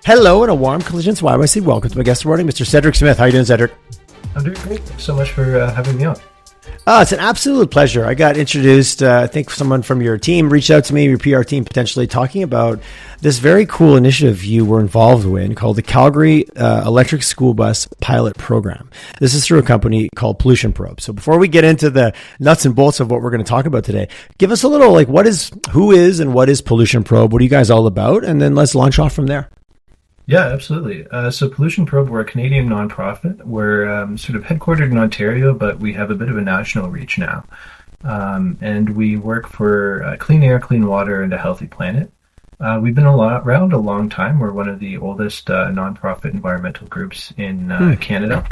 Hello and a warm Collisions YYC welcome to my guest awarding, Mr. Cedric Smith. How are you doing, Cedric? I'm doing great. Thanks so much for having me on. It's an absolute pleasure. I got introduced, I think someone from your team reached out to me, your PR team potentially, talking about this very cool initiative you were involved in called the Calgary Electric School Bus Pilot Program. This is through a company called Pollution Probe. So before we get into the nuts and bolts of what we're going to talk about today, give us a little who is and what is Pollution Probe? What are you guys all about? And then let's launch off from there. Yeah, absolutely. So Pollution Probe, we're a Canadian nonprofit. We're sort of headquartered in Ontario, but we have a bit of a national reach now. And we work for clean air, clean water, and a healthy planet. We've been around a long time. We're one of the oldest nonprofit environmental groups in Canada.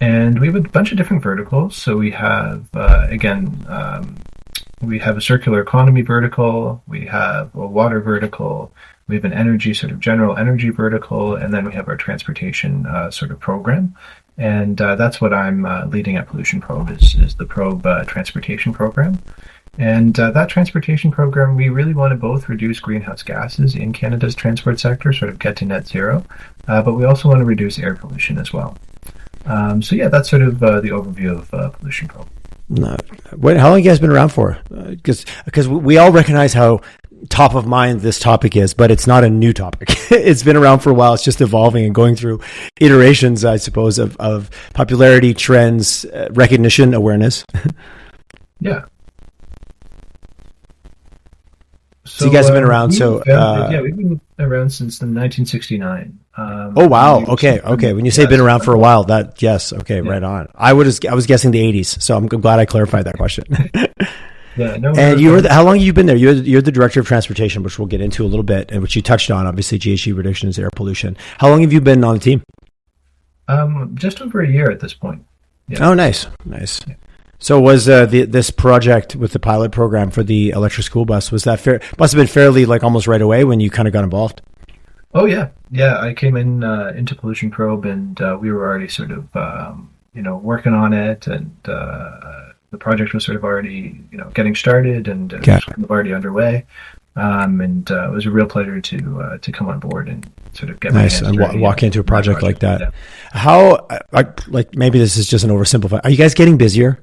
And we have a bunch of different verticals. So we have, we have a circular economy vertical. We have a water vertical. We have an energy, sort of general energy vertical, and then we have our transportation sort of program. And that's what I'm leading at Pollution Probe is the Probe transportation program. And that transportation program, we really want to both reduce greenhouse gases in Canada's transport sector, sort of get to net zero, but we also want to reduce air pollution as well. So yeah, that's sort of the overview of Pollution Probe. How long have you guys been around for? Because we all recognize how top of mind this topic is, but it's not a new topic. It's been around for a while. It's just evolving and going through iterations, I suppose, of popularity, trends, recognition, awareness. Yeah. So you guys have been around. We've been around since 1969. Oh wow. Okay. When you say been around for a while, right on. I was guessing the 80s, so I'm glad I clarified that question. Yeah, no. And how long have you been there? You're the director of transportation, which we'll get into a little bit, and which you touched on, obviously, GHG reductions, air pollution. How long have you been on the team? Just over a year at this point. Yeah. Oh, nice. Yeah. So was this project with the pilot program for the electric school bus, was that fair? Must have been fairly almost right away when you kind of got involved. Oh yeah. I came into Pollution Probe, and we were already sort of working on it, and the project was sort of already getting started, and it was kind of already underway. And it was a real pleasure to come on board and sort of get nice and walk into a project like that. Yeah. How maybe this is just an oversimplified. Are you guys getting busier?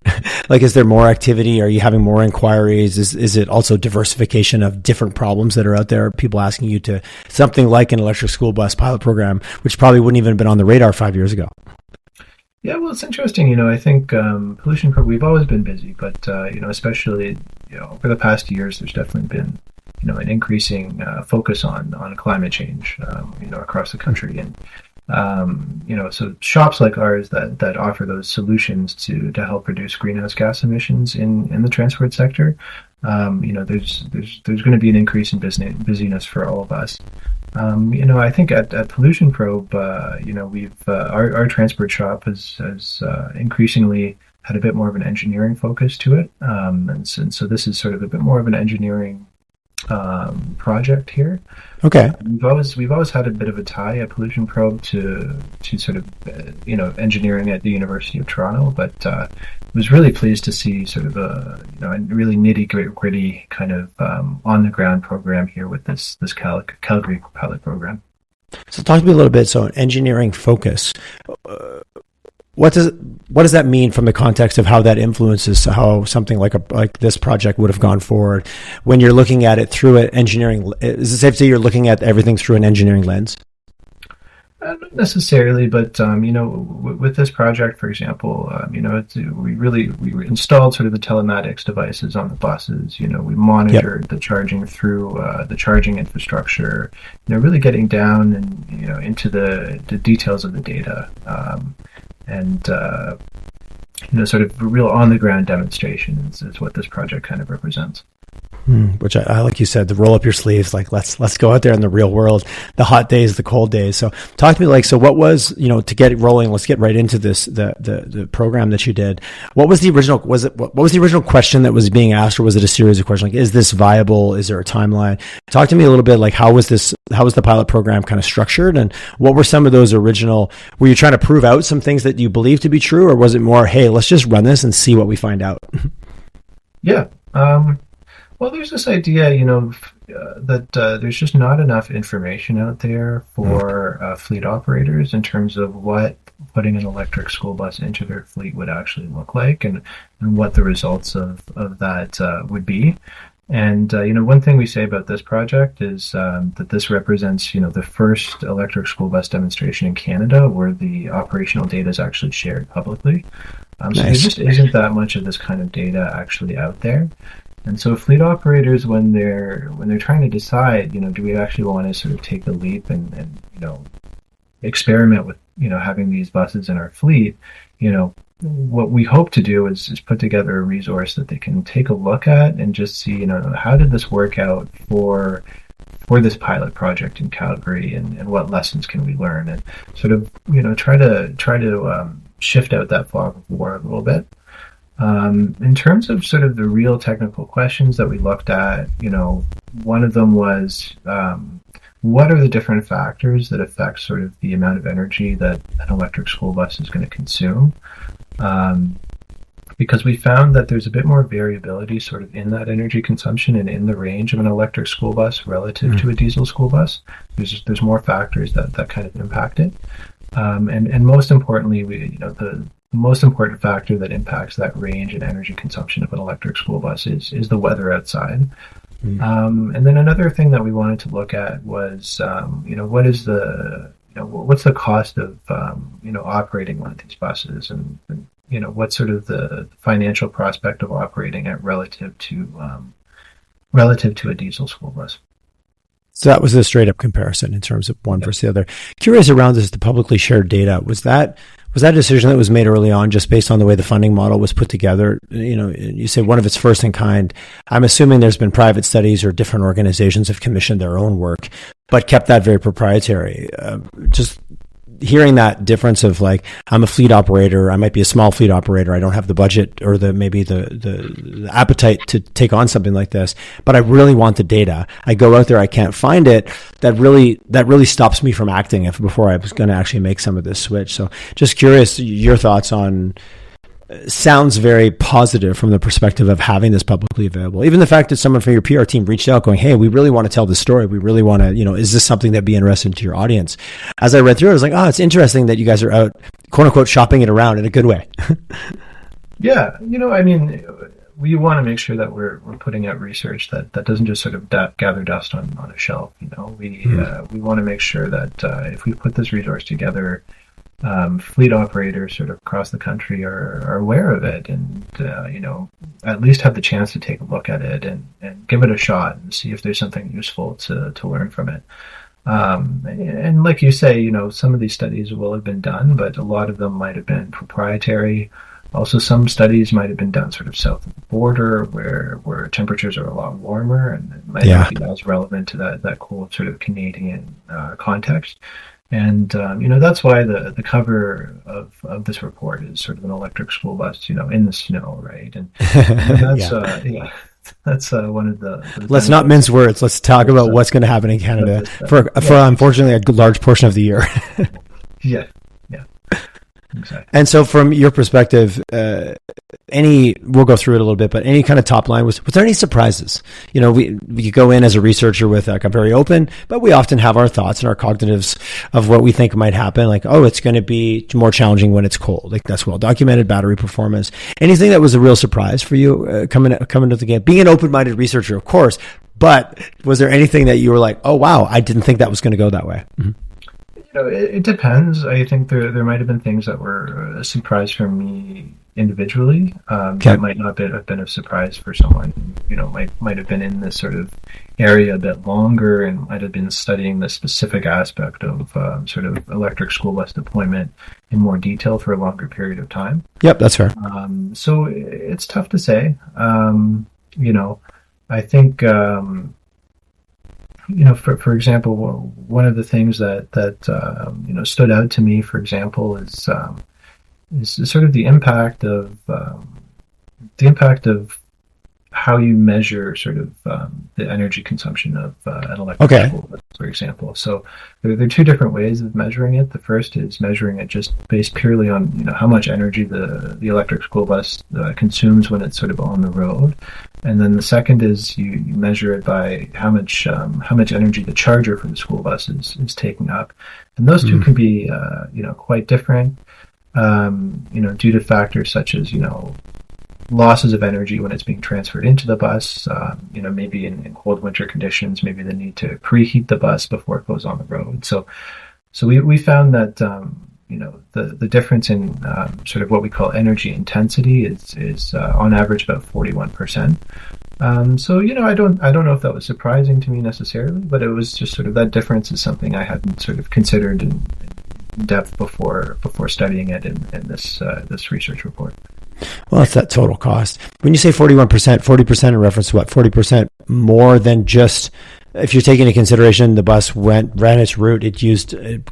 Is there more activity? Are you having more inquiries? Is it also diversification of different problems that are out there? People asking you to something like an electric school bus pilot program, which probably wouldn't even have been on the radar 5 years ago. Yeah, well, it's interesting. I think Pollution Probe, we've always been busy, but especially over the past years, there's definitely been an increasing focus on climate change across the country, and so shops like ours that offer those solutions to help reduce greenhouse gas emissions in the transport sector, there's going to be an increase in busyness for all of us. I think at Pollution Probe, we've our transport shop has increasingly had a bit more of an engineering focus to it, and so this is sort of a bit more of an engineering project here. Okay. We've always had a bit of a tie at Pollution Probe to sort of engineering at the University of Toronto, but was really pleased to see sort of a really nitty-gritty kind of on the ground program here with this Calgary pilot program. So talk to me a little bit. So engineering focus. What does that mean from the context of how that influences how something like this project would have gone forward when you're looking at it through an engineering? Is it safe to say you're looking at everything through an engineering lens? Not necessarily, but with this project, for example, we installed sort of the telematics devices on the buses. We monitored the charging through the charging infrastructure. Really getting down and into the details of the data. And sort of a real on-the-ground demonstration is what this project kind of represents. Which I like you said, to roll up your sleeves, let's go out there in the real world, the hot days, the cold days. So talk to me so what was, to get it rolling, let's get right into this, the program that you did. What was the original, what was the original question that was being asked, or was it a series of questions? Is this viable? Is there a timeline? Talk to me a little bit, how was the pilot program kind of structured, and what were some of those original, were you trying to prove out some things that you believe to be true, or was it more, hey, let's just run this and see what we find out? Yeah. Well, there's this idea, that there's just not enough information out there for fleet operators in terms of what putting an electric school bus into their fleet would actually look like, and what the results of that would be. And one thing we say about this project is that this represents, the first electric school bus demonstration in Canada where the operational data is actually shared publicly. So there just isn't that much of this kind of data actually out there. And so fleet operators, when they're trying to decide, do we actually want to sort of take the leap and experiment with, having these buses in our fleet, what we hope to do is put together a resource that they can take a look at and just see, how did this work out for this pilot project in Calgary, and what lessons can we learn, and sort of, try to shift out that fog of war a little bit. In terms of sort of the real technical questions that we looked at, one of them was, what are the different factors that affect sort of the amount of energy that an electric school bus is going to consume? Because we found that there's a bit more variability sort of in that energy consumption and in the range of an electric school bus relative to a diesel school bus. There's more factors that kind of impact it. And most importantly, the most important factor that impacts that range and energy consumption of an electric school bus is the weather outside. And then another thing that we wanted to look at was, what is what's the cost of, operating one of these buses, and what's sort of the financial prospect of operating it relative to a diesel school bus. So that was a straight up comparison in terms of one versus the other. Curious around this, the publicly shared data, was that a decision that was made early on just based on the way the funding model was put together? You say one of its first in kind. I'm assuming there's been private studies or different organizations have commissioned their own work, but kept that very proprietary. Just hearing that difference of like, I'm a fleet operator, I might be a small fleet operator, I don't have the budget or the appetite to take on something like this, but I really want the data. I go out there, I can't find it. That really stops me from acting before I was going to actually make some of this switch. So just curious, your thoughts on, sounds very positive from the perspective of having this publicly available. Even the fact that someone from your PR team reached out going, hey, we really want to tell this story. We really want to, is this something that'd be interesting to your audience? As I read through it, I was like, oh, it's interesting that you guys are out, quote unquote, shopping it around in a good way. Yeah. We want to make sure that we're putting out research that doesn't just sort of gather dust on a shelf. We want to make sure that if we put this resource together, fleet operators sort of across the country are aware of it, and at least have the chance to take a look at it and give it a shot and see if there's something useful to learn from it. And like you say, some of these studies will have been done, but a lot of them might have been proprietary. Also, some studies might have been done sort of south of the border where temperatures are a lot warmer, and it might not be as relevant to that cold sort of Canadian context. And that's why the cover of this report is sort of an electric school bus, in the snow, right? And that's that's one of the. Let's not mince words. Let's talk about what's going to happen in Canada for unfortunately a large portion of the year. Yeah. Exactly. And so from your perspective, we'll go through it a little bit, but any kind of top line, was there any surprises? We go in as a researcher with a very open, but we often have our thoughts and our cognitives of what we think might happen. Like, oh, it's going to be more challenging when it's cold. Like, that's well documented. Battery performance. Anything that was a real surprise for you coming to the game? Being an open-minded researcher, of course, but was there anything that you were like, oh wow, I didn't think that was going to go that way? Mm-hmm. It depends. I think there might have been things that were a surprise for me individually. That might not have been a surprise for someone, might have been in this sort of area a bit longer and might have been studying the specific aspect of sort of electric school bus deployment in more detail for a longer period of time. Yep, that's fair. So it's tough to say. I think, for example, one of the things that stood out to me, for example, is sort of the impact of how you measure sort of the energy consumption of an electric school bus, for example. So there are two different ways of measuring it. The first is measuring it just based purely on how much energy the electric school bus consumes when it's sort of on the road, and then the second is you measure it by how much energy the charger for the school bus is taking up, and those two can be quite different. Due to factors such as losses of energy when it's being transferred into the bus, maybe in cold winter conditions, maybe the need to preheat the bus before it goes on the road. So we found that the difference in sort of what we call energy intensity is on average about 41%. I don't know if that was surprising to me necessarily, but it was just sort of that difference is something I hadn't sort of considered in depth before studying it in this research report. Well, that's that total cost. When you say 41%, 40% in reference to what? 40% more than just, if you're taking into consideration the bus ran its route, it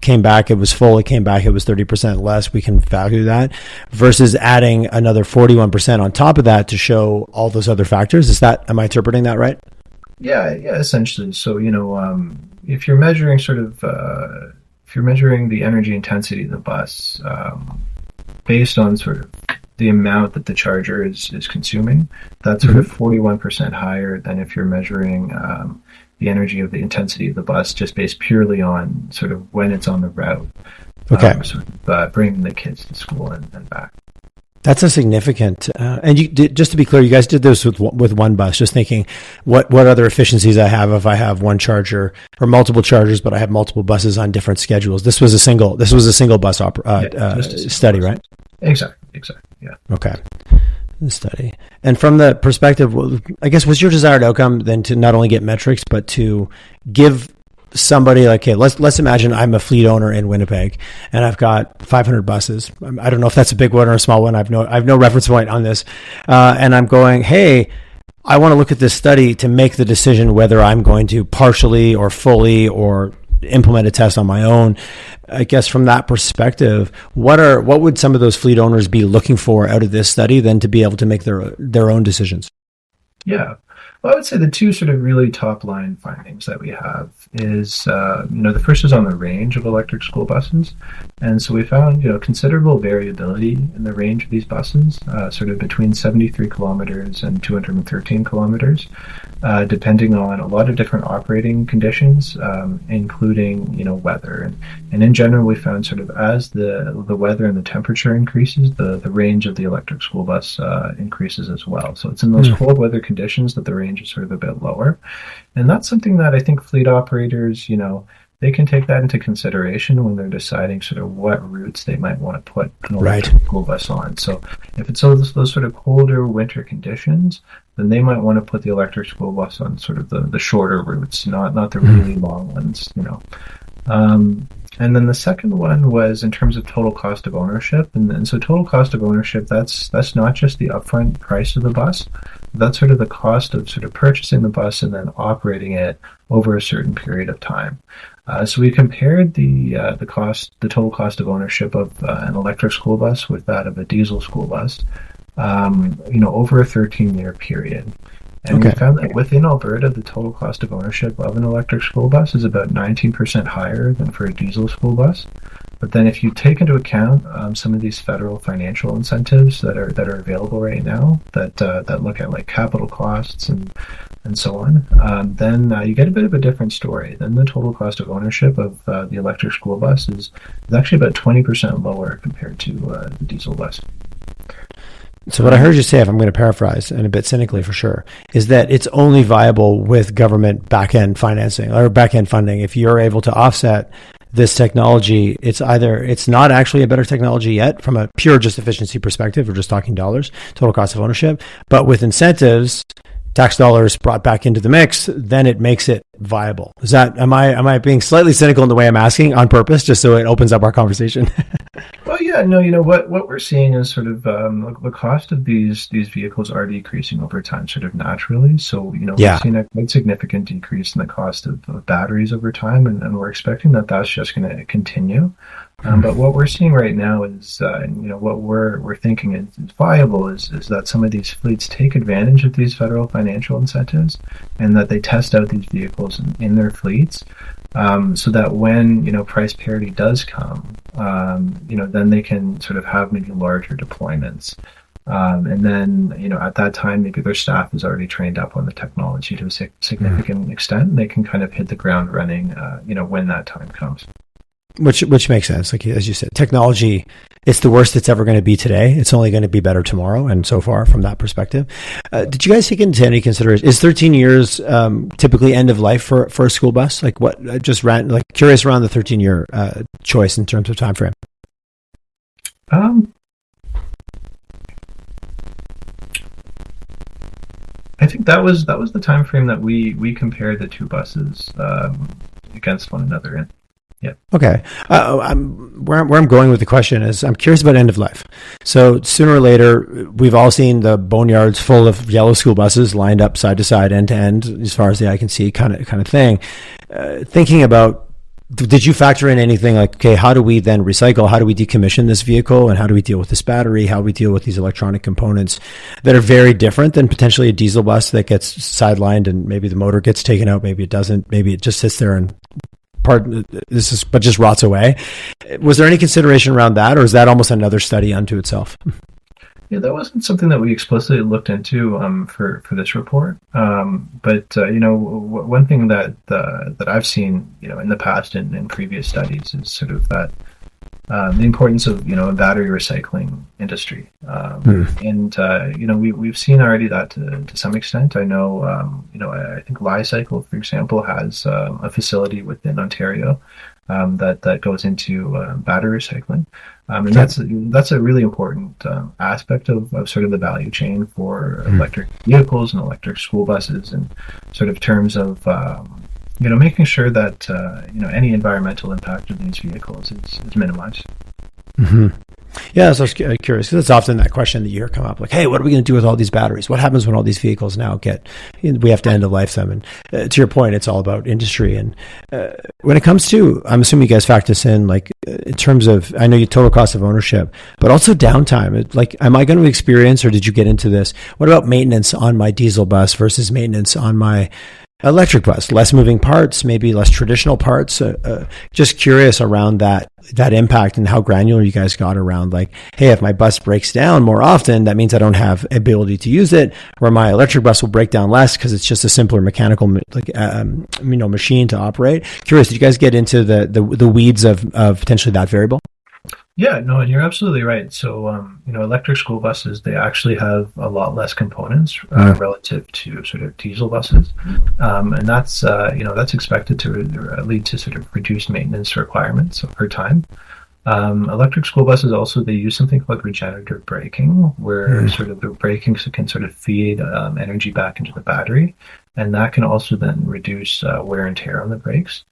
came back, it was full, it came back, it was 30% less, we can value that, versus adding another 41% on top of that to show all those other factors. Am I interpreting that right? Yeah, essentially. So, if you're measuring if you're measuring the energy intensity of the bus based on sort of the amount that the charger is consuming, that's sort of 41% higher than if you're measuring the energy of the intensity of the bus just based purely on sort of when it's on the route. Okay. Bringing the kids to school and back. That's a significant, and you did, just to be clear, you guys did this with one bus, just thinking what other efficiencies I have if I have one charger or multiple chargers, but I have multiple buses on different schedules. This was a single bus study, right? Exactly. Yeah. Okay. Study. And from the perspective, I guess, was your desired outcome then to not only get metrics, but to give somebody like, okay, let's imagine I'm a fleet owner in Winnipeg and I've got 500 buses. I don't know if that's a big one or a small one. I've no reference point on this. And I'm going, hey, I want to look at this study to make the decision whether I'm going to partially or fully or implement a test on my own. I guess from that perspective, what would some of those fleet owners be looking for out of this study then to be able to make their own decisions? Yeah. Well, I would say the two sort of really top line findings that we have is, the first is on the range of electric school buses. And so we found, considerable variability in the range of these buses, sort of between 73 kilometers and 213 kilometers, depending on a lot of different operating conditions, including, weather. And in general, we found sort of as the weather and the temperature increases, the range of the electric school bus increases as well. So it's in those cold weather conditions that the range is sort of a bit lower. And that's something that I think fleet operators, they can take that into consideration when they're deciding sort of what routes they might want to put an electric school bus on. So if it's those sort of colder winter conditions, then they might want to put the electric school bus on sort of the shorter routes, not the really long ones, And then the second one was in terms of total cost of ownership. And so total cost of ownership, that's not just the upfront price of the bus. That's sort of the cost of sort of purchasing the bus and then operating it over a certain period of time. So we compared the total cost of ownership of an electric school bus with that of a diesel school bus, over a 13-year period. And we found that within Alberta, the total cost of ownership of an electric school bus is about 19% higher than for a diesel school bus. But then if you take into account some of these federal financial incentives that are available right now that look at like capital costs and so on, then you get a bit of a different story. Then the total cost of ownership of the electric school bus is actually about 20% lower compared to the diesel bus. So what I heard you say, if I'm going to paraphrase, and a bit cynically for sure, is that it's only viable with government back-end financing or back-end funding. If you're able to offset this technology, it's not actually a better technology yet from a pure just efficiency perspective. We're just talking dollars, total cost of ownership. But with incentives, tax dollars brought back into the mix, then it makes it viable? Is that, am I being slightly cynical in the way I'm asking on purpose, just so it opens up our conversation? Well, yeah, no, what we're seeing is sort of the cost of these vehicles are decreasing over time, sort of naturally. So, we've seen a quite significant decrease in the cost of batteries over time, and we're expecting that that's just going to continue. But what we're seeing right now is, what we're thinking is viable is that some of these fleets take advantage of these federal financial incentives, and that they test out these vehicles in their fleets, so that when price parity does come, then they can sort of have maybe larger deployments. And then, at that time, maybe their staff is already trained up on the technology to a significant extent, and they can kind of hit the ground running, when that time comes. Which makes sense. Like, as you said, technology, it's the worst it's ever going to be today. It's only going to be better tomorrow. And so far, from that perspective, did you guys take into any consideration, is 13 years typically end of life for a school bus? Like, what, curious around the 13-year choice in terms of time frame. I think that was the time frame that we compared the two buses against one another in. Yeah. Okay. Where I'm going with the question is, I'm curious about end of life. So sooner or later, we've all seen the boneyards full of yellow school buses lined up side to side, end to end, as far as the eye can see, kind of thing. Thinking about, did you factor in anything like, okay, how do we then recycle? How do we decommission this vehicle? And how do we deal with this battery? How do we deal with these electronic components that are very different than potentially a diesel bus that gets sidelined and maybe the motor gets taken out, maybe it doesn't, maybe it just sits there and but just rots away. Was there any consideration around that, or is that almost another study unto itself? Yeah, that wasn't something that we explicitly looked into for this report. But one thing that I've seen in the past and in previous studies is sort of that the importance of a battery recycling industry, and we've seen already that to some extent. I know I think Li-Cycle, for example, has a facility within Ontario that goes into battery recycling, and that's a really important aspect of sort of the value chain for electric vehicles and electric school buses, and sort of terms of making sure that any environmental impact of these vehicles is minimized. Mm-hmm. Yeah, so I was curious, because it's often that question that you hear come up, like, hey, what are we going to do with all these batteries? What happens when all these vehicles now we have to end of life them? And to your point, it's all about industry. And when it comes to, I'm assuming you guys factor this in, like, in terms of, I know your total cost of ownership, but also downtime. Like, am I going to experience, or did you get into this? What about maintenance on my diesel bus versus maintenance on my electric bus? Less moving parts, maybe less traditional parts. Just curious around that impact and how granular you guys got around, like, hey, if my bus breaks down more often, that means I don't have ability to use it, or my electric bus will break down less because it's just a simpler mechanical machine to operate. Curious, did you guys get into the weeds of potentially that variable? Yeah, no, and you're absolutely right. So, electric school buses, they actually have a lot less components relative to sort of diesel buses. And that's expected to lead to sort of reduced maintenance requirements over time. Electric school buses also, they use something called regenerative braking, where sort of the braking can sort of feed energy back into the battery. And that can also then reduce wear and tear on the brakes.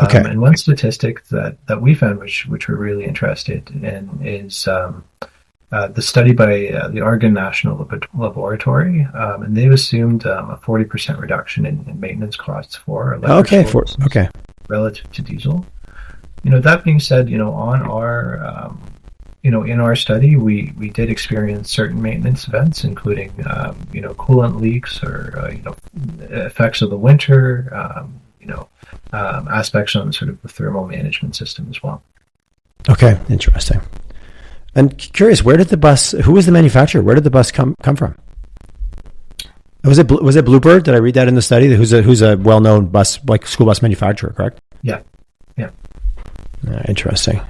Okay. And one statistic that we found, which we're really interested in, is the study by the Oregon National Laboratory, and they've assumed a 40% reduction in maintenance costs for electric vehicles relative to diesel. That being said, on our in our study, we did experience certain maintenance events, including coolant leaks, or effects of the winter. Aspects on sort of the thermal management system as well. Okay, interesting. And curious, who was the manufacturer? Where did the bus come from? Was it Bluebird? Did I read that in the study? Who's a well-known bus, like school bus manufacturer, correct? Yeah. Interesting.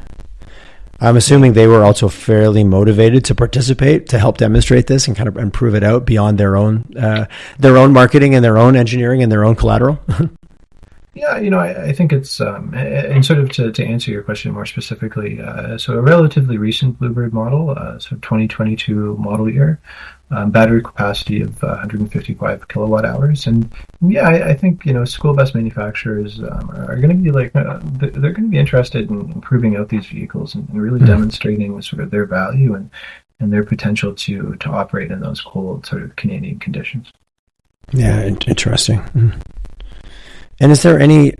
I'm assuming they were also fairly motivated to participate, to help demonstrate this and kind of improve it out beyond their own marketing and their own engineering and their own collateral. Yeah, I think it's, and sort of to answer your question more specifically, so a relatively recent Bluebird model, so 2022 model year, battery capacity of 155 kilowatt hours. And yeah, I think, school bus manufacturers are going to be they're going to be interested in improving out these vehicles and really demonstrating sort of their value and their potential to operate in those cold sort of Canadian conditions. Yeah, interesting. And is there any,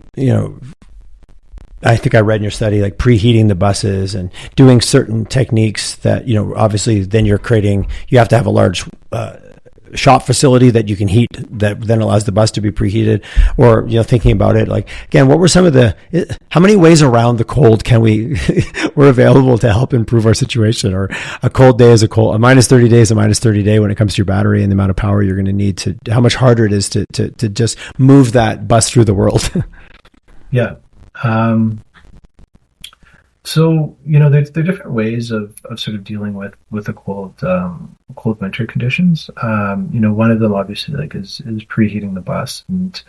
I think I read in your study, like preheating the buses and doing certain techniques that, obviously then you have to have a large shop facility that you can heat that then allows the bus to be preheated, or, thinking about it, like, again, what were how many ways around the cold were available to help improve our situation? Or a cold day is a minus 30 days, a minus 30 day when it comes to your battery and the amount of power you're going to need how much harder it is to just move that bus through the world. Yeah. So, there are different ways of sort of dealing with the cold winter conditions. One of them obviously is preheating the bus, and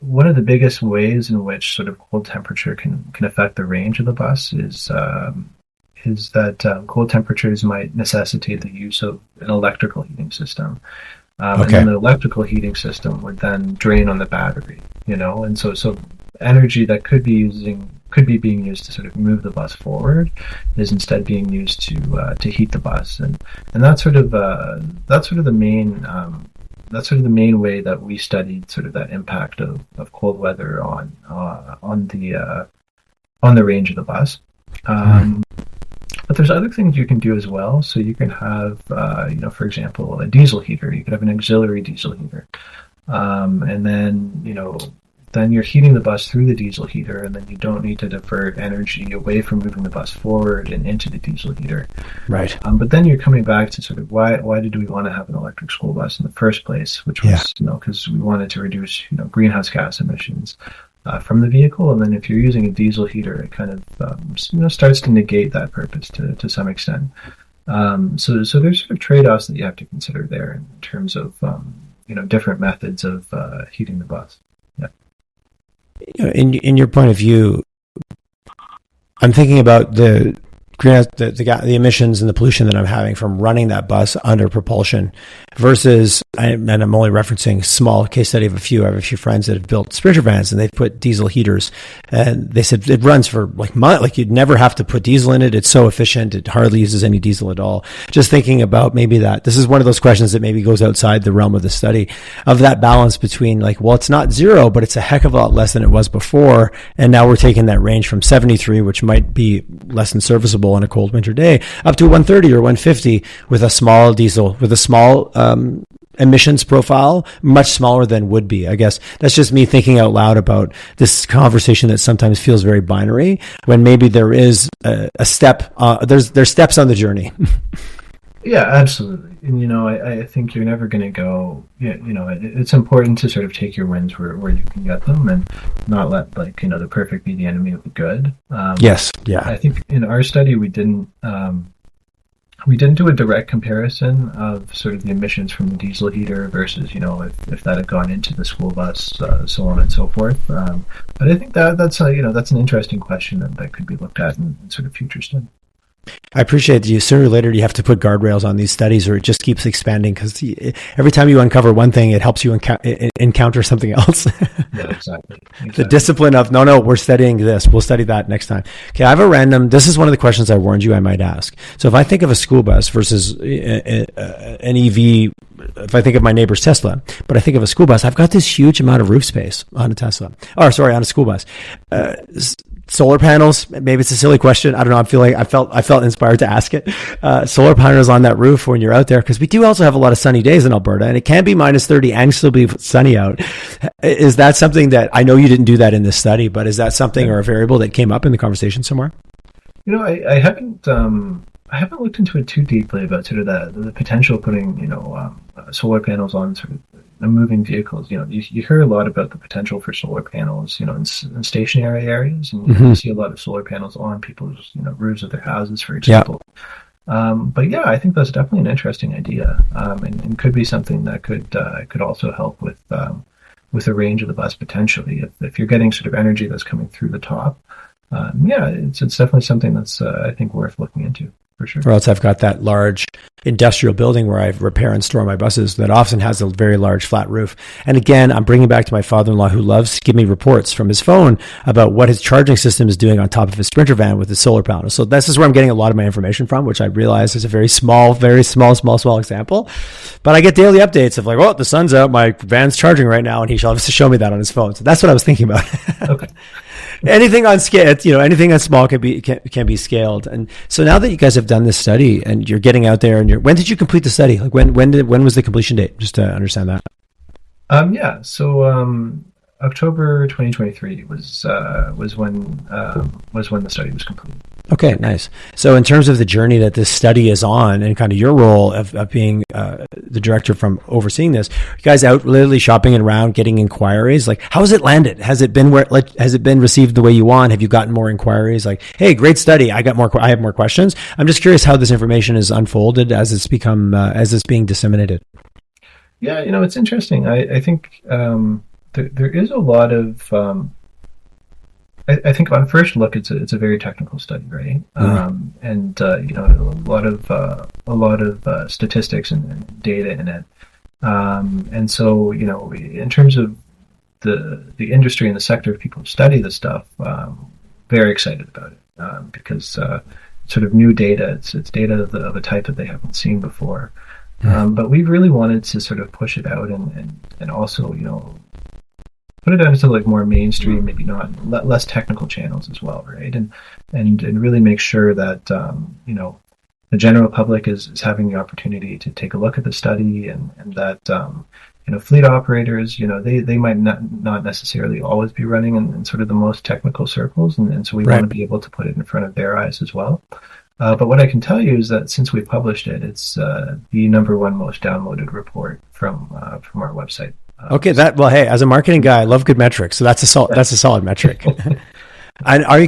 one of the biggest ways in which sort of cold temperature can affect the range of the bus is that cold temperatures might necessitate the use of an electrical heating system. And then the electrical heating system would then drain on the battery, and so energy that could be being used to sort of move the bus forward is instead being used to heat the bus, and that's sort of the main way that we studied sort of that impact of cold weather on the range of the bus. But there's other things you can do as well. So you can have, for example, a diesel heater. You could have an auxiliary diesel heater. And then you're heating the bus through the diesel heater, and then you don't need to divert energy away from moving the bus forward and into the diesel heater. Right. But then you're coming back to sort of why did we want to have an electric school bus in the first place, which was, because we wanted to reduce, greenhouse gas emissions from the vehicle. And then if you're using a diesel heater, it kind of starts to negate that purpose to some extent. So there's sort of trade-offs that you have to consider there in terms of different methods of heating the bus. Yeah. In your point of view, I'm thinking about the emissions and the pollution that I'm having from running that bus under propulsion versus, and I'm only referencing small case study of I have a few friends that have built Sprinter vans, and they've put diesel heaters, and they said it runs for like you'd never have to put diesel in it. It's so efficient. It hardly uses any diesel at all. Just thinking about maybe this is one of those questions that maybe goes outside the realm of the study of that balance between it's not zero, but it's a heck of a lot less than it was before. And now we're taking that range from 73, which might be less than serviceable on a cold winter day, up to 130 or 150 with a small diesel, with a small emissions profile, much smaller than would be. I guess that's just me thinking out loud about this conversation that sometimes feels very binary, when maybe there is a step, there's steps on the journey. Yeah, absolutely. And, I think you're never going to go, it's important to sort of take your wins where you can get them and not let the perfect be the enemy of the good. Yes. Yeah. I think in our study, we didn't do a direct comparison of sort of the emissions from the diesel heater versus, if that had gone into the school bus, so on and so forth. But I think that's an interesting question that could be looked at in sort of future studies. I appreciate that sooner or later you have to put guardrails on these studies, or it just keeps expanding, because every time you uncover one thing, it helps you encounter something else. Yeah, exactly. The discipline of, no, we're studying this. We'll study that next time. Okay, I have this is one of the questions I warned you I might ask. So if I think of a school bus versus an EV, if I think of my neighbor's Tesla, but I think of a school bus, I've got this huge amount of roof space on a Tesla. On a school bus. Solar panels, maybe it's a silly question. I don't know. I felt inspired to ask it. Solar panels on that roof when you're out there, because we do also have a lot of sunny days in Alberta, and it can be minus 30 and still be sunny out. Is that something that, I know you didn't do that in this study, but is that something or a variable that came up in the conversation somewhere? I haven't looked into it too deeply about sort of the potential of putting, solar panels on sort of moving vehicles. You hear a lot about the potential for solar panels, in stationary areas, and you see a lot of solar panels on people's, roofs of their houses, for example. Yeah. But yeah, I think that's definitely an interesting idea, and could be something that could also help with with a range of the bus potentially. If you're getting sort of energy that's coming through the top, it's definitely something that's I think worth looking into for sure. Or else I've got that large industrial building where I repair and store my buses that often has a very large flat roof. And again, I'm bringing back to my father-in-law who loves to give me reports from his phone about what his charging system is doing on top of his Sprinter van with his solar panels. So this is where I'm getting a lot of my information from, which I realize is a very small example. But I get daily updates of like, oh, the sun's out, my van's charging right now, and he shall have to show me that on his phone. So that's what I was thinking about. Okay. Anything on scale, anything that's small can be scaled. And so now that you guys have done this study and you're getting out there, and when did you complete the study? Like when was the completion date? Just to understand that. So October 2023 was when the study was completed. Okay, nice. So in terms of the journey that this study is on and kind of your role of being the director from overseeing this, you guys out literally shopping around, getting inquiries? Like, how has it landed? Has it been has it been received the way you want? Have you gotten more inquiries? Like, hey, great study. I have more questions. I'm just curious how this information is unfolded as it's being disseminated. Yeah, it's interesting. I think there is a lot of I think on first look, it's a very technical study, right? Mm-hmm. And a lot of statistics and data in it. And so in terms of the industry and the sector of people who study this stuff, very excited about it because sort of new data. It's data of a type that they haven't seen before. Mm-hmm. But we really wanted to sort of push it out and also put it out into like more mainstream, maybe not less technical channels as well, right? And really make sure that the general public is having the opportunity to take a look at the study, and that fleet operators, they might not necessarily always be running in sort of the most technical circles, and so we want to be able to put it in front of their eyes as well. But what I can tell you is that since we published it, it's the number one most downloaded report from our website. Okay, hey, as a marketing guy, I love good metrics, so that's a solid metric. And are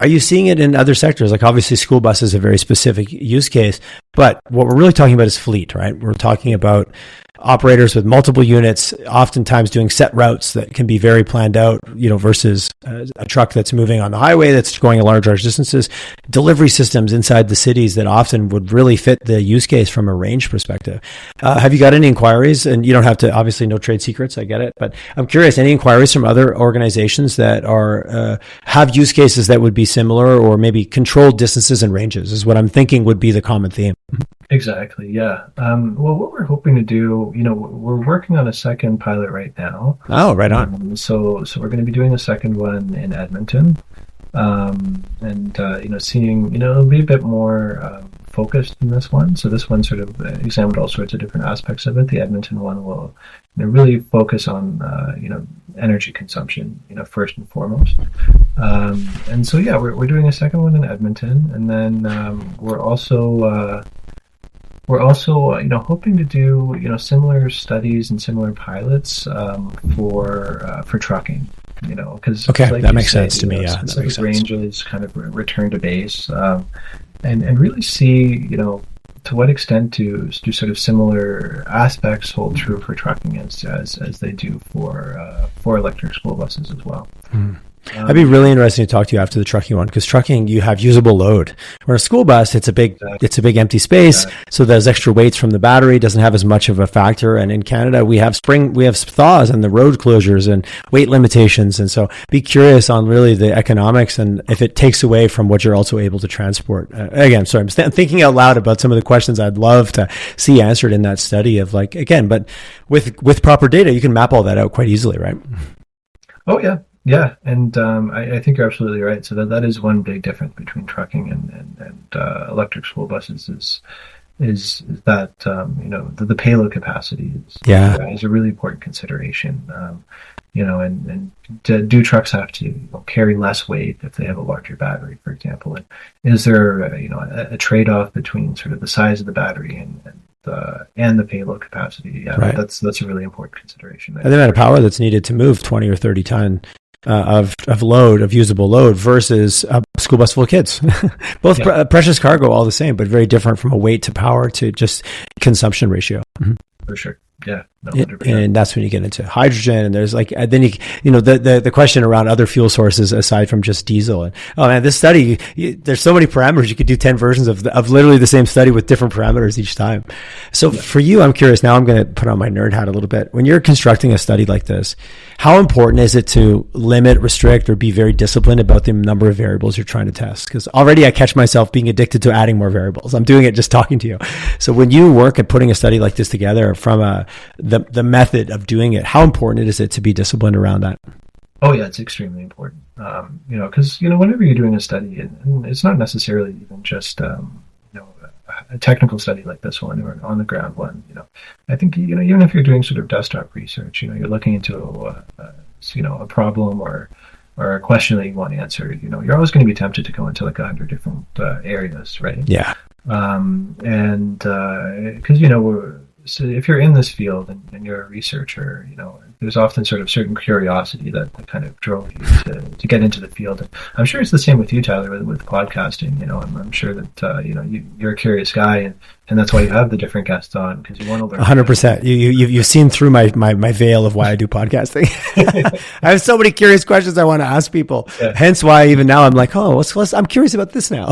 you seeing it in other sectors? Like obviously, school bus is a very specific use case, but what we're really talking about is fleet, right? We're talking about operators with multiple units, oftentimes doing set routes that can be very planned out, versus a truck that's moving on the highway that's going large distances, delivery systems inside the cities that often would really fit the use case from a range perspective. Have you got any inquiries? And you don't have to, obviously no trade secrets, I get it, but I'm curious, any inquiries from other organizations that have use cases that would be similar, or maybe controlled distances and ranges is what I'm thinking would be the common theme. Exactly. Yeah. Well, what we're hoping to do, we're working on a second pilot right now. Oh, right on. So we're going to be doing a second one in Edmonton, seeing, it'll be a bit more focused than this one. So this one sort of examined all sorts of different aspects of it. The Edmonton one will really focus on, energy consumption, first and foremost. And so, yeah, we're doing a second one in Edmonton, and then we're also hoping to do similar studies and similar pilots for trucking, because that makes sense to me. Yeah, that makes sense. Ranges kind of return to base, and really see to what extent do sort of similar aspects hold true for trucking as they do for electric school buses as well. That'd be really interesting to talk to you after the trucking one, because trucking, you have usable load. Where a school bus, it's a big empty space, so those extra weights from the battery doesn't have as much of a factor. And in Canada, we have thaws and the road closures and weight limitations, and so be curious on really the economics and if it takes away from what you're also able to transport. Again, sorry, I'm thinking out loud about some of the questions I'd love to see answered in that study of but with proper data, you can map all that out quite easily, right? Oh yeah. Yeah, and I think you're absolutely right. So that is one big difference between trucking and electric school buses is that the payload capacity is a really important consideration. And do trucks have to carry less weight if they have a larger battery, for example? And is there a trade-off between sort of the size of the battery and the payload capacity? Yeah, right. That's a really important consideration. And the amount of power that's needed to move 20 or 30 ton of usable load versus a school bus full of kids. Both precious cargo, all the same, but very different from a weight to power to just consumption ratio. Mm-hmm. For sure. Yeah, no, 100%. And that's when you get into hydrogen, and there's like, then the question around other fuel sources aside from just diesel. And oh man, this study, there's so many parameters. You could do 10 versions of literally the same study with different parameters each time. So for you, I'm curious, now I'm going to put on my nerd hat a little bit. When you're constructing a study like this, how important is it to limit, restrict, or be very disciplined about the number of variables you're trying to test? Because already I catch myself being addicted to adding more variables. I'm doing it just talking to you. So when you work at putting a study like this together from the method of doing it, how important is it to be disciplined around that? Oh yeah, it's extremely important. Because whenever you're doing a study, and it's not necessarily even just a technical study like this one or an on the ground one. I think even if you're doing sort of desktop research, you're looking into a problem or a question that you want answered. You're always going to be tempted to go into like 100 different areas, right? Yeah. And because so if you're in this field and you're a researcher, there's often sort of certain curiosity that kind of drove you to get into the field. And I'm sure it's the same with you, Tyler, with podcasting. I'm sure that you're a curious guy, and that's why you have the different guests on, because you want to learn. 100%. You've seen through my veil of why I do podcasting. I have so many curious questions I want to ask people. Yeah. Hence why even now I'm like, I'm curious about this now.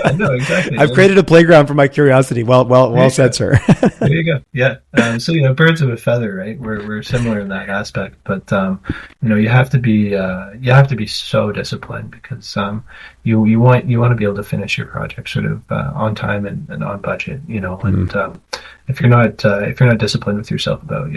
I know, exactly. I've created a playground for my curiosity. Well said, sir. There you go. Yeah. So birds of a feather, right? We're similar in that aspect, but you have to be so disciplined, because you want to be able to finish your project sort of on time and on budget. And if you're not disciplined with yourself about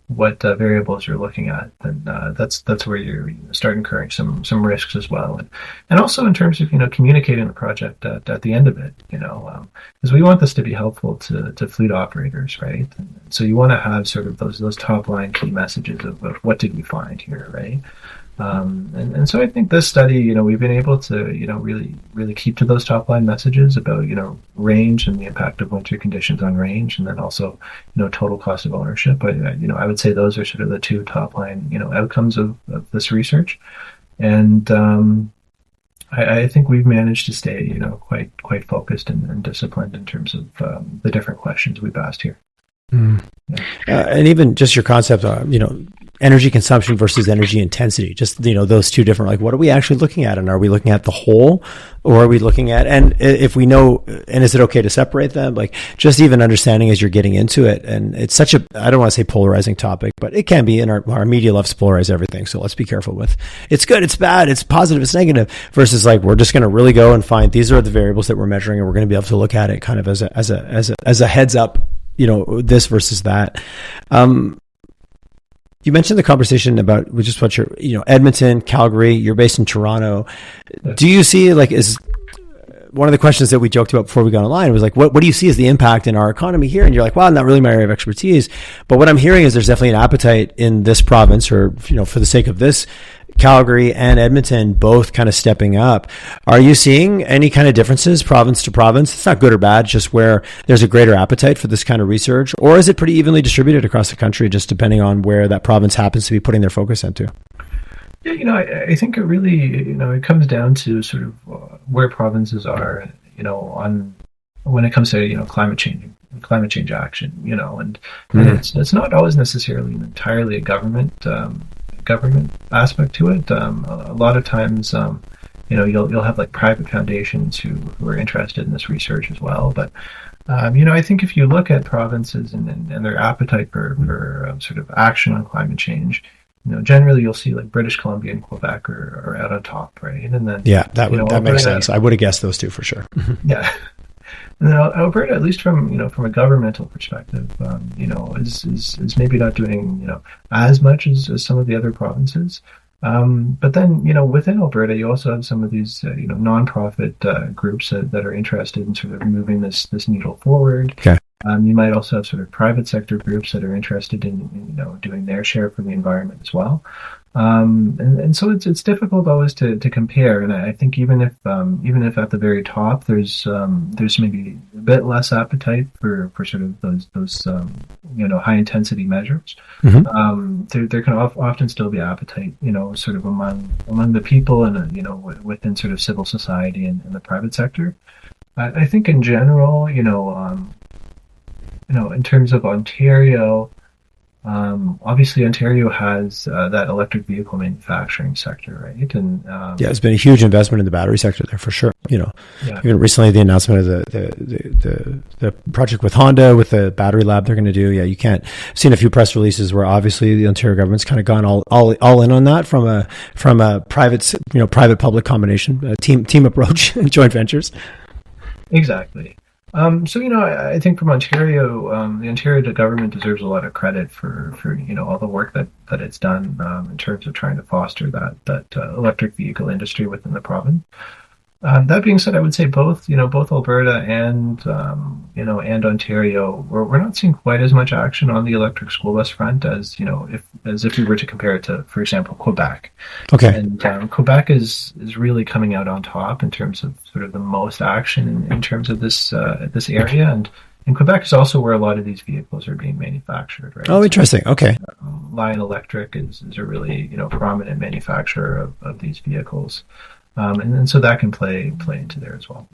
what variables you're looking at, then that's where you start incurring some risks as well, and also in terms of communicating the project at the end of it, because we want this to be helpful to fleet operators, right? And so you want to have sort of those top line key messages of what did we find here, right? And so I think this study, we've been able to, really keep to those top line messages about, range and the impact of winter conditions on range, and then also, total cost of ownership. I would say those are sort of the two top line, outcomes of this research. And I think we've managed to stay, quite focused and disciplined in terms of the different questions we've asked here. Mm. Yeah. And even just your concept of, energy consumption versus energy intensity, just, those two different, like, what are we actually looking at? And are we looking at the whole, or are we looking at, and if we know, and is it okay to separate them? Like, just even understanding as you're getting into it. And it's such I don't want to say polarizing topic, but it can be, in our media loves to polarize everything. So let's be careful with, it's good, it's bad, it's positive, it's negative, versus like, we're just going to really go and find, these are the variables that we're measuring, and we're going to be able to look at it kind of as a heads up, this versus that. You mentioned the conversation about just what you're, Edmonton, Calgary, you're based in Toronto. Do you see, like, is one of the questions that we joked about before we got online was like, what do you see as the impact in our economy here? And you're like, well, not really my area of expertise. But what I'm hearing is there's definitely an appetite in this province, or, for the sake of this, Calgary and Edmonton both kind of stepping up. Are you seeing any kind of differences province to province? It's not good or bad, just where there's a greater appetite for this kind of research, or is it pretty evenly distributed across the country, just depending on where that province happens to be putting their focus into? Yeah, I think it really, it comes down to sort of where provinces are, on when it comes to, climate change action, and it's not always necessarily entirely a government aspect to it. A lot of times, you'll have like private foundations who are interested in this research as well. But I think if you look at provinces and their appetite for sort of action on climate change, generally you'll see like British Columbia and Quebec are out on top, right? And then that makes sense. I would have guessed those two for sure. Yeah. And then Alberta, at least from a governmental perspective, is maybe not doing as much as some of the other provinces. But then within Alberta, you also have some of these nonprofit groups that are interested in sort of moving this needle forward. Okay. You might also have sort of private sector groups that are interested in doing their share for the environment as well. And so it's difficult always to compare. And I think even if at the very top there's maybe a bit less appetite for sort of those high intensity measures, there can often still be appetite sort of among the people and within sort of civil society and the private sector. I think in general in terms of Ontario, obviously Ontario has that electric vehicle manufacturing sector, right? And yeah, it's been a huge investment in the battery sector there for sure. yeah. Even recently the announcement of the project with Honda with the battery lab they're going to do. Yeah, you can't. I've seen a few press releases where obviously the Ontario government's kind of gone all in on that from a private public combination, team approach, joint ventures. Exactly. So I think from Ontario, the Ontario government deserves a lot of credit for all the work that it's done in terms of trying to foster that electric vehicle industry within the province. That being said, I would say both Alberta and and Ontario, we're not seeing quite as much action on the electric school bus front as if we were to compare it to, for example, Quebec. Okay. And Quebec is really coming out on top in terms of sort of the most action in terms of this area, and Quebec is also where a lot of these vehicles are being manufactured, right? Oh, interesting. Okay. Lion Electric is a really prominent manufacturer of these vehicles. And so that can play into there as well.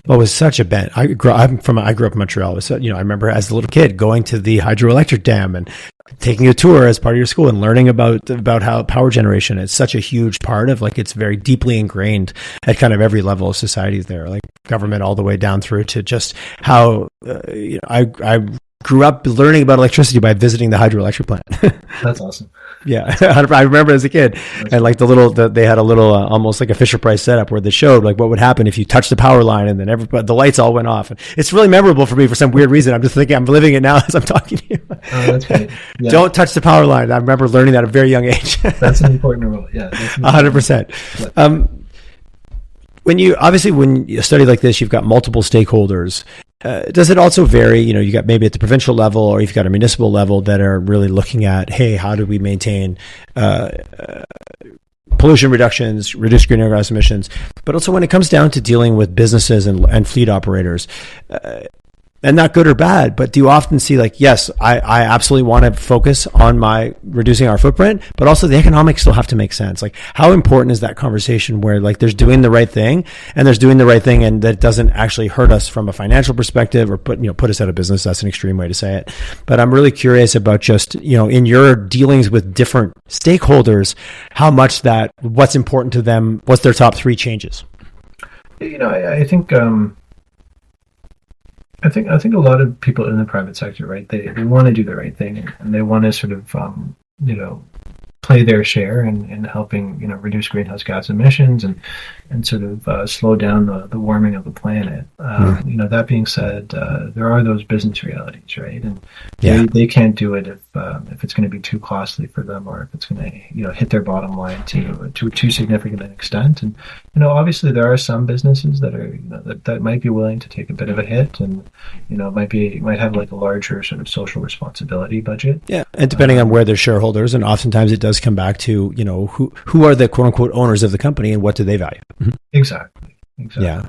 Well, it was such a bent. I grew up in Montreal. It was, I remember as a little kid going to the hydroelectric dam and taking a tour as part of your school and learning about how power generation is such a huge part of, like, it's very deeply ingrained at kind of every level of society there, like government all the way down through to just how I grew up learning about electricity by visiting the hydroelectric plant. That's awesome. Yeah, I remember as a kid, and like they had a little almost like a Fisher Price setup where they showed like what would happen if you touched the power line, and then the lights all went off. And it's really memorable for me for some weird reason. I'm just thinking I'm living it now as I'm talking to you. Oh, that's great. Yeah. Don't touch the power line. I remember learning that at a very young age. That's an important rule. Yeah, 100%. When you study like this, you've got multiple stakeholders. Does it also vary? You got maybe at the provincial level, or you've got a municipal level that are really looking at, hey, how do we maintain pollution reductions, reduce greenhouse gas emissions? But also when it comes down to dealing with businesses and fleet operators, and not good or bad, but do you often see like, yes, I absolutely want to focus on reducing our footprint, but also the economics still have to make sense. Like, how important is that conversation where like there's doing the right thing and that doesn't actually hurt us from a financial perspective or put us out of business? That's an extreme way to say it. But I'm really curious about just, in your dealings with different stakeholders, how much what's important to them, what's their top 3 changes? I think, I think a lot of people in the private sector, right? They want to do the right thing, and they want to sort of play their share in helping reduce greenhouse gas emissions and sort of slow down the warming of the planet. That being said, there are those business realities, right? And they can't do it if it's going to be too costly for them, or if it's going to hit their bottom line to too significant an extent. And obviously there are some businesses that are that might be willing to take a bit of a hit, and might have like a larger sort of social responsibility budget. Yeah, and depending on where they're shareholders, and oftentimes it does come back to who are the quote unquote owners of the company and what do they value. Mm-hmm. Exactly. Yeah.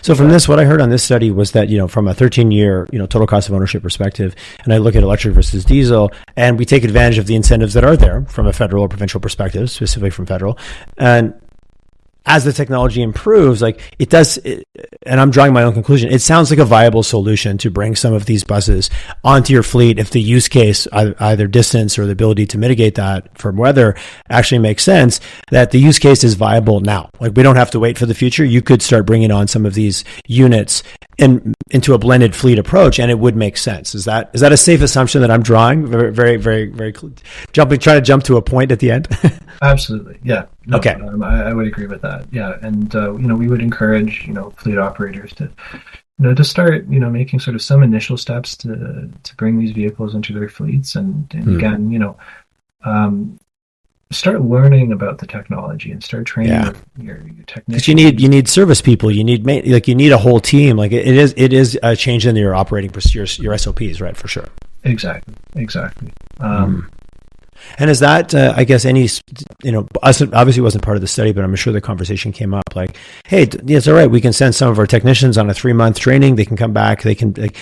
So from this, what I heard on this study was that, from a 13-year, total cost of ownership perspective, and I look at electric versus diesel, and we take advantage of the incentives that are there from a federal or provincial perspective, specifically from federal. And as the technology improves, like it does, and I'm drawing my own conclusion, it sounds like a viable solution to bring some of these buses onto your fleet if the use case, either distance or the ability to mitigate that from weather, actually makes sense, that the use case is viable now. Like, we don't have to wait for the future. You could start bringing on some of these units into a blended fleet approach, and it would make sense. Is that a safe assumption that I'm drawing? Very, very, very, very trying to jump to a point at the end. Absolutely. Yeah. No, okay. I would agree with that. Yeah. And, we would encourage, fleet operators to start, making sort of some initial steps to bring these vehicles into their fleets. And again, start learning about the technology and start training your technicians. Because you need service people. You need a whole team. Like it is a change in your operating procedures, your SOPs, right? For sure. Exactly. And is that, I guess, us obviously wasn't part of the study, but I'm sure the conversation came up. up. Like, hey, it's all right. We can send some of our technicians on a 3-month training. They can come back. They can, like,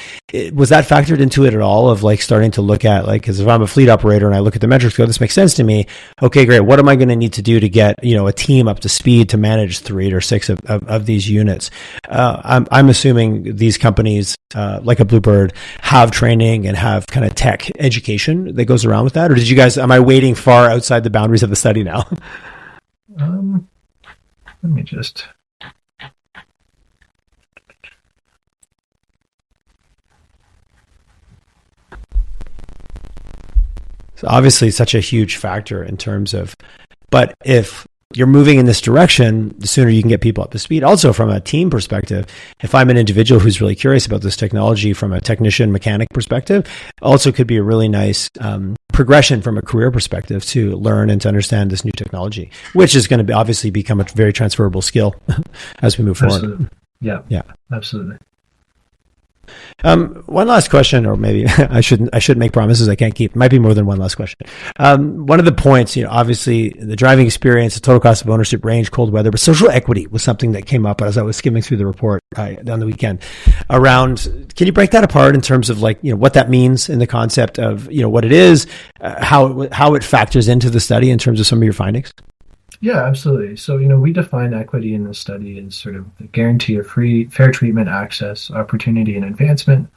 was that factored into it at all of like starting to look at like, cause if I'm a fleet operator and I look at the metrics, go, this makes sense to me. Okay, great. What am I going to need to do to get, a team up to speed to manage 3 or 6 of these units? I'm assuming these companies, like a Bluebird, have training and have kind of tech education that goes around with that? Or did you guys, am I wading far outside the boundaries of the study now? Let me just. So obviously such a huge factor in terms of, but if you're moving in this direction, the sooner you can get people up to speed. Also from a team perspective, if I'm an individual who's really curious about this technology from a technician mechanic perspective, also could be a really nice progression from a career perspective to learn and to understand this new technology, which is going to obviously become a very transferable skill as we move forward. Yeah, absolutely. One last question, or maybe I shouldn't make promises I can't keep. It might be more than one last question. One of the points, obviously the driving experience, the total cost of ownership, range, cold weather, but social equity was something that came up as I was skimming through the report on the weekend around. Can you break that apart in terms of like, what that means in the concept of, what it is, how it factors into the study in terms of some of your findings? Yeah, absolutely. So, we define equity in the study as sort of the guarantee of fair treatment, access, opportunity, and advancement,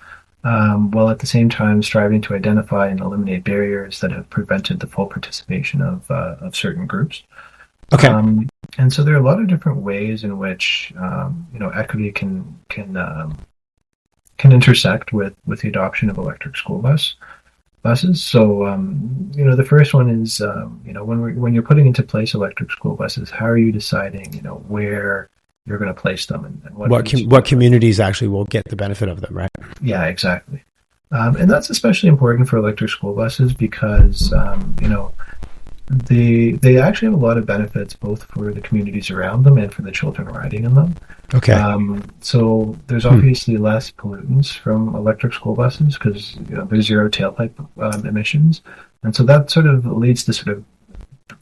while at the same time striving to identify and eliminate barriers that have prevented the full participation of certain groups. Okay. And so there are a lot of different ways in which, equity can intersect with the adoption of electric school buses. So, the first one is, when you're putting into place electric school buses, how are you deciding, where you're going to place them and what communities actually will get the benefit of them, right? Yeah, exactly. And that's especially important for electric school buses because, they actually have a lot of benefits both for the communities around them and for the children riding in them. Okay. So there's obviously less pollutants from electric school buses because there's zero tailpipe emissions, and so that sort of leads to sort of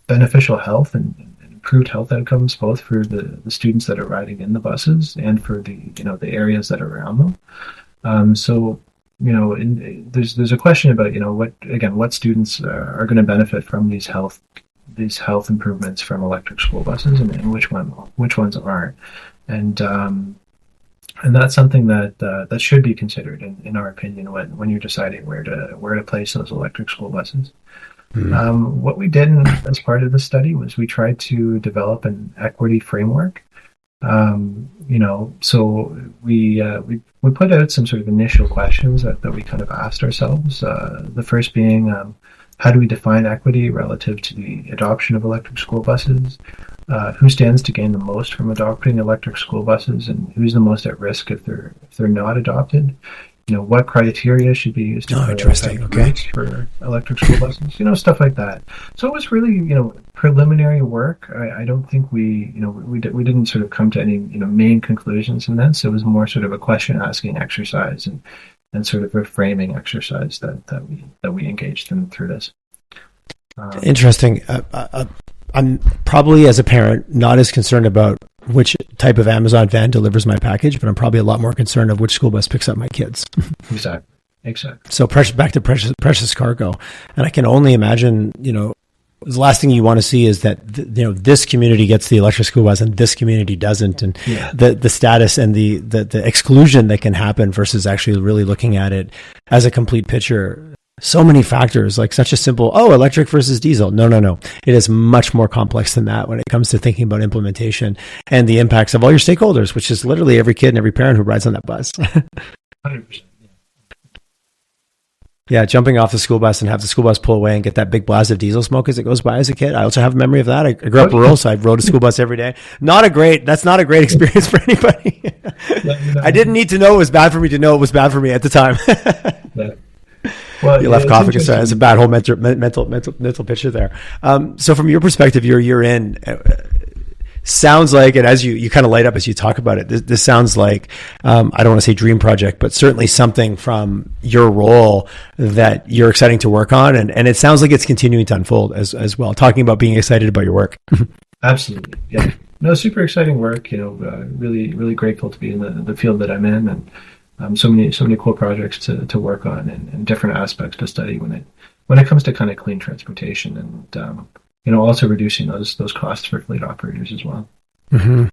beneficial health and improved health outcomes both for the students that are riding in the buses and for the the areas that are around them. There's a question about what students are going to benefit from these health improvements from electric school buses and which ones aren't, and that's something that should be considered in our opinion when you're deciding where to place those electric school buses. Mm-hmm. What we did as part of the study was we tried to develop an equity framework. So we put out some sort of initial questions that we kind of asked ourselves. The first being, how do we define equity relative to the adoption of electric school buses? Who stands to gain the most from adopting electric school buses, and who's the most at risk if they're not adopted? What criteria should be used to rates for electric school buses? Stuff like that. So it was really, preliminary work. I don't think we didn't sort of come to any, main conclusions in this. It was more sort of a question asking exercise and sort of a framing exercise that we engaged in through this. Interesting. I'm probably, as a parent, not as concerned about which type of Amazon van delivers my package, but I'm probably a lot more concerned of which school bus picks up my kids. Exactly. So back to precious cargo. And I can only imagine, the last thing you want to see is that, this community gets the electric school bus and this community doesn't. And the status and the exclusion that can happen versus actually really looking at it as a complete picture. So many factors, like such a simple, electric versus diesel. No. It is much more complex than that when it comes to thinking about implementation and the impacts of all your stakeholders, which is literally every kid and every parent who rides on that bus. 100%. Yeah, jumping off the school bus and have the school bus pull away and get that big blast of diesel smoke as it goes by as a kid. I also have a memory of that. I grew up rural, so I rode a school bus every day. That's not a great experience for anybody. I didn't need to know it was bad for me to know it was bad for me at the time. Well, you left coughing as a bad whole mental picture there. So from your perspective, you're in. Sounds like, and as you kind of light up as you talk about it, this sounds like, I don't want to say dream project, but certainly something from your role that you're exciting to work on. And it sounds like it's continuing to unfold as well, talking about being excited about your work. Absolutely. Yeah. no, super exciting work. Really, really grateful to be in the field that I'm in, and so many cool projects to work on, and different aspects to study when it comes to kind of clean transportation, and also reducing those costs for fleet operators as well. Mm-hmm.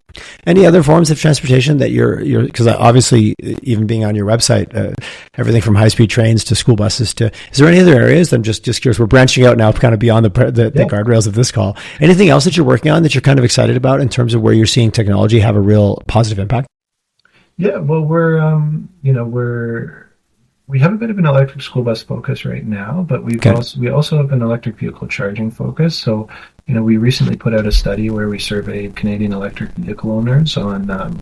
Any other forms of transportation that you're because obviously even being on your website, everything from high-speed trains to school buses to, is there any other areas? I'm just curious. We're branching out now kind of beyond the guardrails of this call. Anything else that you're working on that you're kind of excited about in terms of where you're seeing technology have a real positive impact? Yeah, well, we have a bit of an electric school bus focus right now, but we also have an electric vehicle charging focus. So, we recently put out a study where we surveyed Canadian electric vehicle owners on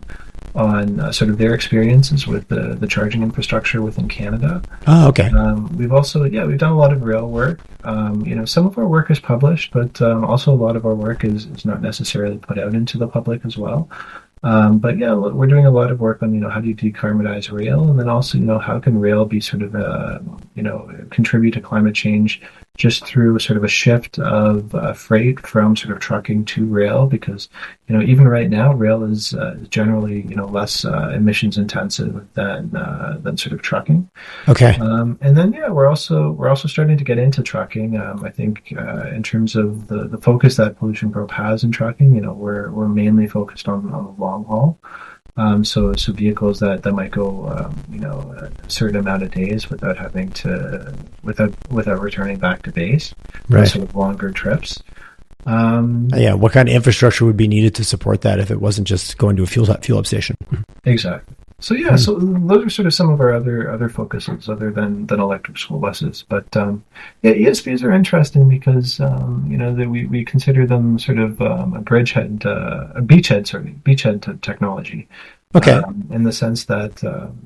sort of their experiences with the charging infrastructure within Canada. Oh, okay. We've done a lot of rail work. Some of our work is published, but also a lot of our work is not necessarily put out into the public as well. But yeah, we're doing a lot of work on, how do you decarbonize rail, and then also, how can rail be sort of, contribute to climate change just through sort of a shift of freight from sort of trucking to rail, because, even right now, rail is generally, less emissions intensive than sort of trucking. Okay. And then, we're also starting to get into trucking. I think in terms of the focus that Pollution Probe has in trucking, we're mainly focused on the long haul. So vehicles that might go, a certain amount of days without having to, without returning back to base, right? Sort of longer trips. What kind of infrastructure would be needed to support that if it wasn't just going to a fuel up station? Exactly. So so those are sort of some of our other focuses other than electric school buses. But ESPs are interesting because that we consider them sort of a beachhead technology. Okay. In the sense that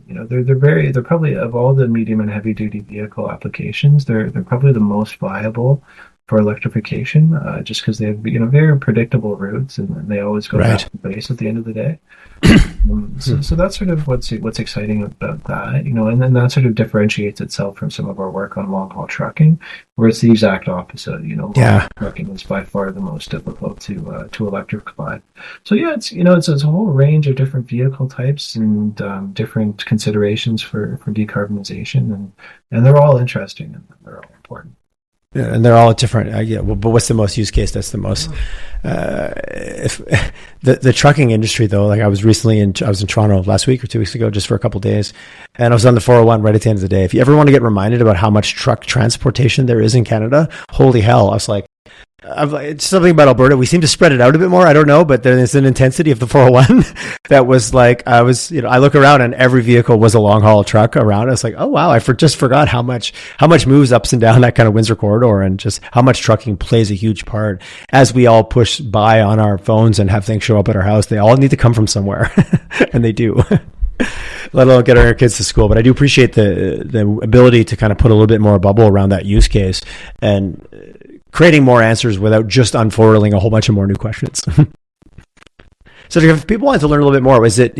they're probably, of all the medium and heavy duty vehicle applications, they're probably the most viable for electrification, just because they have very predictable routes, and they always go back to base at the end of the day. So that's sort of what's exciting about that, and then that sort of differentiates itself from some of our work on long haul trucking, where it's the exact opposite. Long haul trucking is by far the most difficult to electrify. So it's a whole range of different vehicle types and different considerations for decarbonization, and they're all interesting and they're all important. Yeah, and they're all different. But what's the most use case? That's the most. If the trucking industry, though, like I was in Toronto last week or 2 weeks ago, just for a couple of days, and I was on the 401 right at the end of the day. If you ever want to get reminded about how much truck transportation there is in Canada, holy hell! I was like, it's something about Alberta. We seem to spread it out a bit more. I don't know, but there's an intensity of the 401 that was like, I look around and every vehicle was a long haul truck around. I was like, oh wow, I just forgot how much moves ups and down that kind of Windsor corridor, and just how much trucking plays a huge part as we all push by on our phones and have things show up at our house. They all need to come from somewhere, and they do. Let alone get our kids to school. But I do appreciate the ability to kind of put a little bit more bubble around that use case and creating more answers without just unfurling a whole bunch of more new questions. So if people want to learn a little bit more, is it,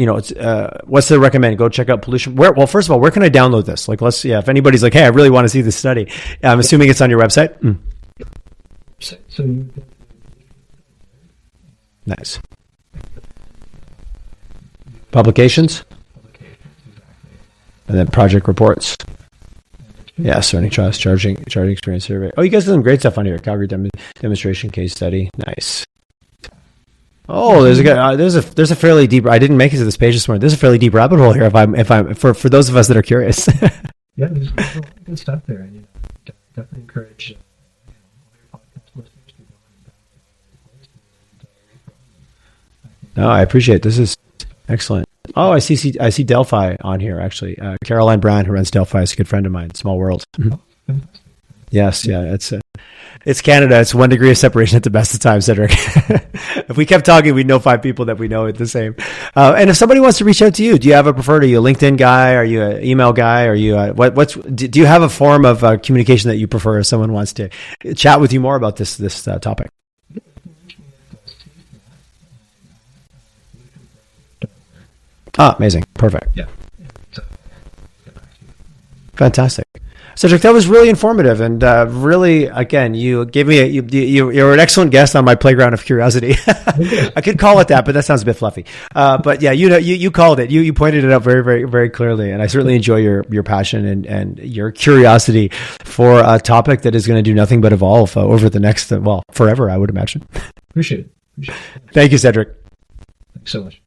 what's the recommend? Go check out Pollution. Well, first of all, where can I download this? Like, if anybody's like, hey, I really want to see this study, I'm assuming it's on your website. Nice. Publications? And then project reports. Yeah, Cerning Trust, charging experience survey. Oh, you guys did some great stuff on here. Calgary demonstration case study. Nice. Oh, there's a fairly deep. I didn't make it to this page this morning. There's a fairly deep rabbit hole here. If I'm for those of us that are curious. Yeah, there's a lot of good stuff there, and definitely encourage all your podcast listeners to go and No, I appreciate it. This is excellent. Oh, I see Delphi on here, actually. Caroline Brown, who runs Delphi, is a good friend of mine. Small world. Yes, yeah. It's Canada. It's 1 degree of separation at the best of times, Cedric. If we kept talking, we'd know 5 people that we know it the same. And if somebody wants to reach out to you, do you have a preferred? Are you a LinkedIn guy? Are you an email guy? Are you do you have a form of communication that you prefer if someone wants to chat with you more about this topic? Amazing. Perfect. Yeah. Fantastic. Cedric, that was really informative, and really, again, you gave me you're an excellent guest on my playground of curiosity. I could call it that, but that sounds a bit fluffy. But yeah, you called it. You pointed it out very, very, very clearly, and I certainly enjoy your passion and your curiosity for a topic that is going to do nothing but evolve over the next forever, I would imagine. Appreciate it. Thank you, Cedric. Thanks so much.